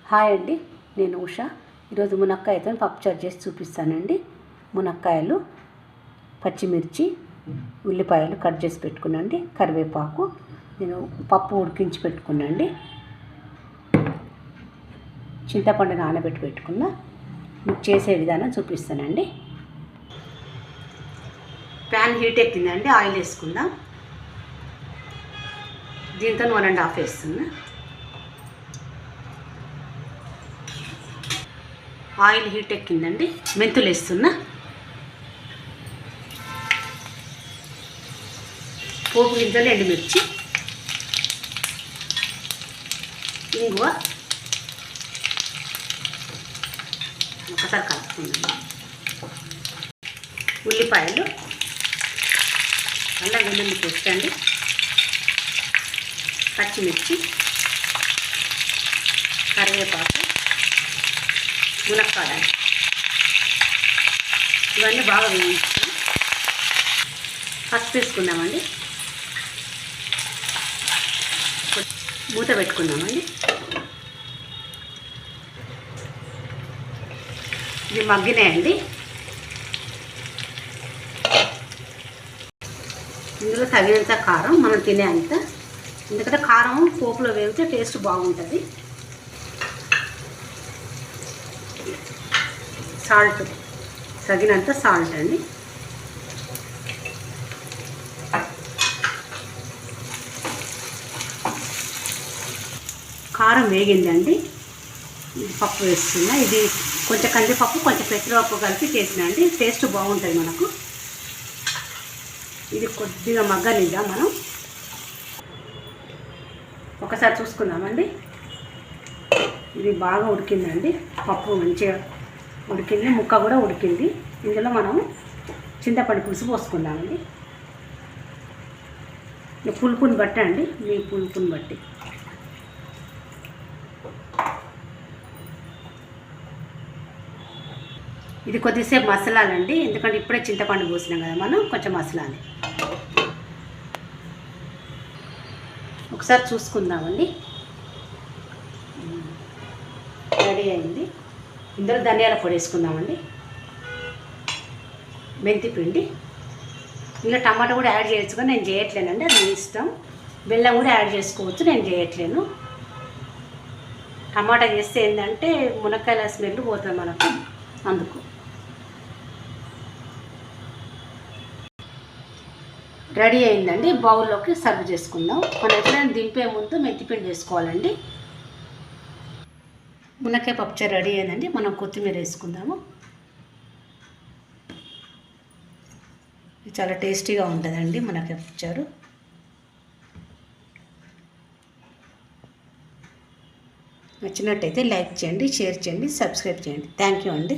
Hi అండి, నేను ఉషా. ఈరోజు మునక్కాయతో పప్పుచారు చేసి చూపిస్తానండి. మునక్కాయలు, పచ్చిమిర్చి, ఉల్లిపాయలు కట్ చేసి పెట్టుకున్నాండి. కరివేపాకు, నేను పప్పు ఉడికించి పెట్టుకున్నాండి. చింతపండు నానబెట్టి పెట్టుకున్నా. మీకు చేసే విధానం చూపిస్తానండి. ప్యాన్ హీట్ ఎక్కిందండి, ఆయిల్ వేసుకుందాం. దీంతో 1.5 వేస్తున్నా. ఆయిల్ హీట్ ఎక్కిందండి, మెంతులు వేస్తున్నా. పోపు గింజలు, ఎండుమిర్చి, ఇంగువ, ఒకసారి కలుపుకుందాం. ఉల్లిపాయలు, అల్లం వెల్లుల్లి పేస్ట్ అండి, పచ్చిమిర్చి, కరివేపాకు, మునక్కాయలు, ఇవన్నీ బాగా వేయించుతాం. పసుపు వేసుకుందామండి, మూత పెట్టుకుందామండి. ఇవి మగ్గినాయండి. ఇందులో తగినంత కారం, మనం తినే అంత, ఎందుకంటే కారం పోపులో వేగితే టేస్ట్ బాగుంటుంది. సాల్ట్, తగినంత సాల్ట్ అండి. కారం వేగిందండి. పప్పు వేస్తున్నా. ఇది కొంచెం కందిపప్పు, కొంచెం పెసరపప్పు కలిపి చేసినండి. టేస్ట్ బాగుంటుంది మనకు. ఇది కొద్దిగా మగ్గనిద్దాం మనం. ఒకసారి చూసుకుందామండి. ఇది బాగా ఉడికిందండి. పప్పు మంచిగా ఉడికింది, ముక్క కూడా ఉడికింది. ఇందులో మనం చింతపండు పులుసు పోసుకుందామండి. పులుపుని బట్టి అండి, మీ పులుపుని బట్టి. ఇది కొద్దిసేపు మసలాలండి, ఎందుకంటే ఇప్పుడే చింతపండు పోసినాం కదా మనం, కొంచెం మసలాలి. ఒకసారి చూసుకుందామండి. రెడీ అయింది. ఇందులో ధనియాల పొడి వేసుకుందామండి, మెంతి పిండి. ఇందులో టమాటా కూడా యాడ్ చేయొచ్చు, కానీ నేను చేయట్లేనండి, అది మీ ఇష్టం. బెల్లం కూడా యాడ్ చేసుకోవచ్చు, నేను చేయట్లేను. టమాటా చేస్తే ఏంటంటే మునక్కాయల స్మెల్ పోతుంది మనకు, అందుకు. రెడీ అయిందండి. బౌల్లోకి సర్వ్ చేసుకుందాం. మనం ఎప్పుడైనా దింపే ముందు మెంతిపిండి వేసుకోవాలండి. మునక్కాయ పప్పుచారు రెడీ అయిందండి. మనం కొత్తిమీర వేసుకుందాము. చాలా టేస్టీగా ఉంటుందండి మునక్కాయ పప్పుచారు. నచ్చినట్టయితే లైక్ చేయండి, షేర్ చేయండి, సబ్స్క్రైబ్ చేయండి. థ్యాంక్ యూ అండి.